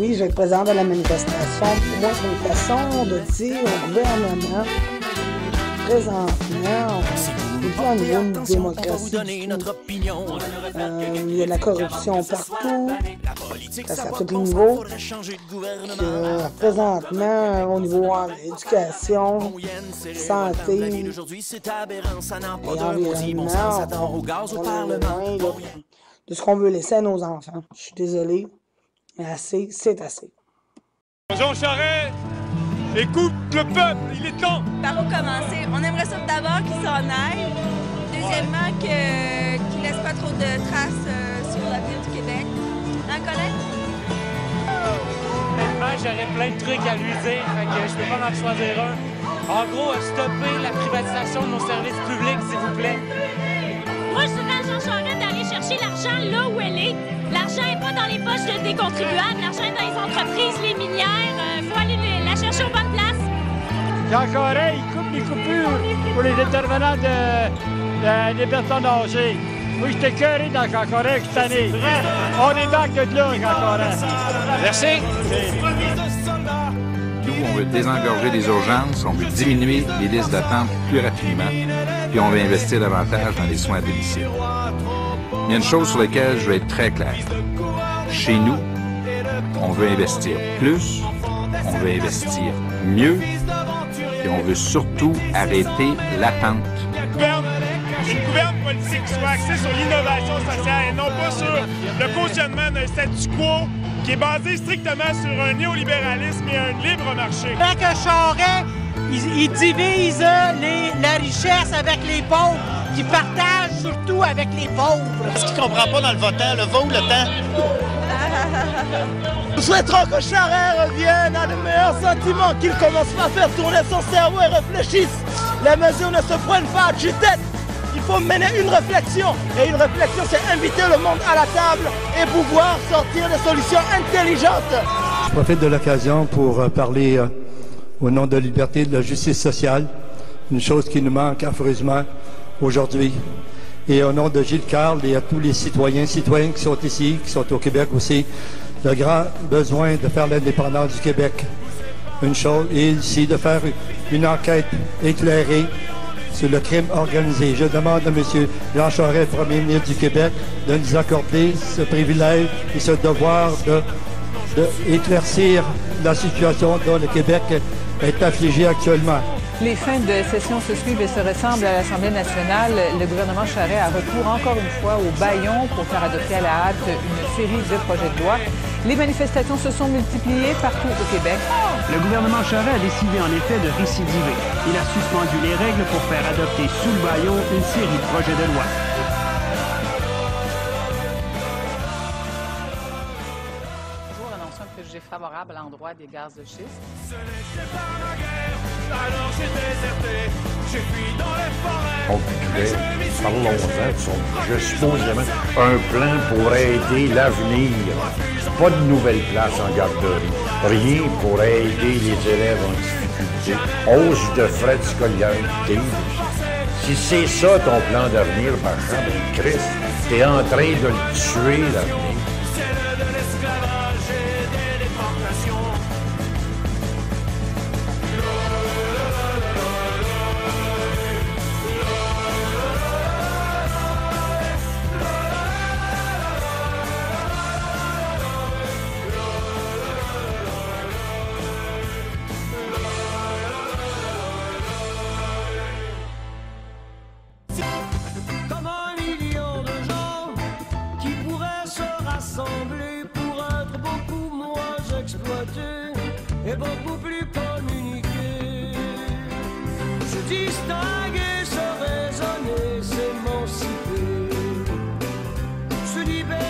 Oui, je vais être présente à la manifestation. Pour moi, c'est une façon de dire au gouvernement, présentement, on est pas au niveau de démocratie du tout. Il y a de la corruption partout, ça c'est à tous les niveaux. Puis, présentement, au niveau de l'éducation, santé et environnement, on est loin là, de ce qu'on veut laisser à nos enfants. Je suis désolée, mais assez, c'est assez. Jean Charest, écoute le peuple, il est temps. Par où commencer? On aimerait ça d'abord qu'il s'en aille. Deuxièmement, qu'il laisse pas trop de traces sur l'avenir du Québec. Hein, Colin? Honnêtement, j'aurais plein de trucs à lui dire, fait que je peux pas en choisir un. En gros, stopper la privatisation de nos services publics, s'il vous plaît. Moi, je dirais à Jean Charest d'aller chercher l'argent là où elle est. L'argent n'est pas dans les poches des contribuables, l'argent est dans les entreprises, les minières. Il faut aller la chercher aux bonnes places. Jean Charest, il coupe les coupures pour les intervenants des personnes âgées. Oui, j'étais cœuré dans Jean Charest cette année. On est back de là, Jean Charest. Merci. Nous, on veut désengorger les urgences, on veut diminuer les listes d'attente plus rapidement, puis on veut investir davantage dans les soins à domicile. Il y a une chose sur laquelle je vais être très clair. Chez nous, on veut investir plus, on veut investir mieux, et on veut surtout arrêter l'attente. Une gouverne politique qui soit axée sur l'innovation sociale et non pas sur le cautionnement d'un statu quo qui est basé strictement sur un néolibéralisme et un libre marché. Tant que Charest, il divise la richesse avec les pauvres, qui partage surtout avec les pauvres. Ce qu'il ne comprend pas dans le votant, le va ou le temps? Nous souhaiterons que Charest revienne à de meilleurs sentiments, qu'il commence à faire tourner son cerveau et réfléchisse. Les mesures ne se prennent pas à tue-tête. Il faut mener une réflexion. Et une réflexion, c'est inviter le monde à la table et pouvoir sortir des solutions intelligentes. Je profite de l'occasion pour parler au nom de la liberté et de la justice sociale, une chose qui nous manque affreusement aujourd'hui. Et au nom de Gilles Carle et à tous les citoyens qui sont ici, qui sont au Québec aussi, le grand besoin de faire l'indépendance du Québec. Une chose, et ici de faire une enquête éclairée sur le crime organisé. Je demande à M. Jean Charest, Premier ministre du Québec, de nous accorder ce privilège et ce devoir d'éclaircir la situation dont le Québec est affligé actuellement. Les fins de session se suivent et se ressemblent à l'Assemblée nationale. Le gouvernement Charest a recours encore une fois au bâillon pour faire adopter à la hâte une série de projets de loi. Les manifestations se sont multipliées partout au Québec. Le gouvernement Charest a décidé en effet de récidiver. Il a suspendu les règles pour faire adopter sous le bâillon une série de projets de loi. Toujours annoncé un préjugé favorable à l'endroit des gaz de schiste. Ce n'était pas ma guerre, alors j'ai déserté, j'ai fui dans les forêts. On culait, parlons-en, je supposément un plan pour aider l'avenir. Pas de nouvelle place en garderie. Rien pour aider les élèves en difficulté. Hausse de frais de scolarité. Si c'est ça ton plan d'avenir, Bachand, ben Christ, t'es en train de le tuer, l'avenir. Et beaucoup plus communiquer, se distinguer, se raisonner, s'émanciper, se libérer.